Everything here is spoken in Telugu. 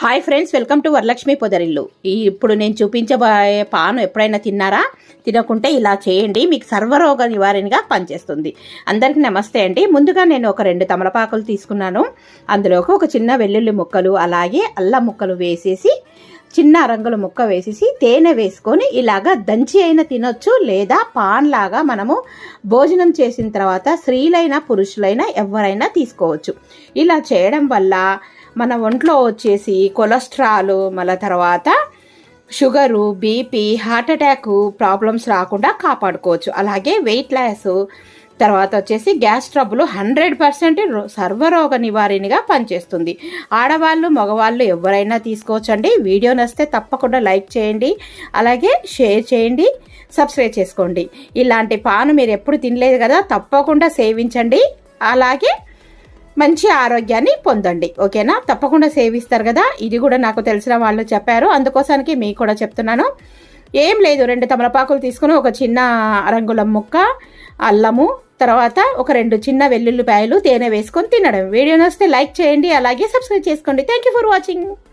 Hi friends, welcome to Varalakshmi Podarillu. ఇప్పుడు నేను చూపించబోయే పాను ఎప్పుడైనా తిన్నారా? తినకుంటే ఇలా చేయండి, మీకు సర్వరోగ నివారణగా పనిచేస్తుంది. అందరికీ నమస్తే అండి. ముందుగా నేను ఒక 2 తమలపాకులు తీసుకున్నాను. అందులోకి ఒక చిన్న వెల్లుల్లి ముక్కలు, అలాగే అల్లం ముక్కలు వేసేసి, చిన్న రంగుల ముక్క వేసేసి, తేనె వేసుకొని ఇలాగా దంచి అయినా తినొచ్చు, లేదా పాన్ లాగా మనము భోజనం చేసిన తర్వాత స్త్రీలైనా పురుషులైనా ఎవరైనా తీసుకోవచ్చు. ఇలా చేయడం వల్ల మన ఒంట్లో వచ్చేసి కొలెస్ట్రాల్, మళ్ళీ తర్వాత sugar, BP, heart attack problems రాకుండా కాపాడుకోవచ్చు. అలాగే వెయిట్ లాస్, తర్వాత వచ్చేసి గ్యాస్ ట్రబుల్ 100% సర్వరోగ నివారణగా పనిచేస్తుంది. ఆడవాళ్ళు మగవాళ్ళు ఎవరైనా తీసుకోవచ్చండి. వీడియో నచ్చితే తప్పకుండా లైక్ చేయండి, అలాగే షేర్ చేయండి, సబ్స్క్రైబ్ చేసుకోండి. ఇలాంటి పాను మీరు ఎప్పుడు తినలేదు కదా, తప్పకుండా సేవించండి. అలాగే మంచి ఆరోగ్యాన్ని పొందండి. ఓకేనా? తప్పకుండా సేవిస్తారు కదా. ఇది కూడా నాకు తెలిసిన వాళ్ళు చెప్పారు, అందుకోసానికి మీకు కూడా చెప్తున్నాను. ఏం లేదు, 2 తమలపాకులు తీసుకుని ఒక చిన్న రంగుల ముక్క అల్లము, తర్వాత ఒక 2 చిన్న వెల్లుల్లిపాయలు, తేనె వేసుకొని తినడం. వీడియో నచ్చితే లైక్ చేయండి, అలాగే సబ్స్క్రైబ్ చేసుకోండి. Thank you for watching.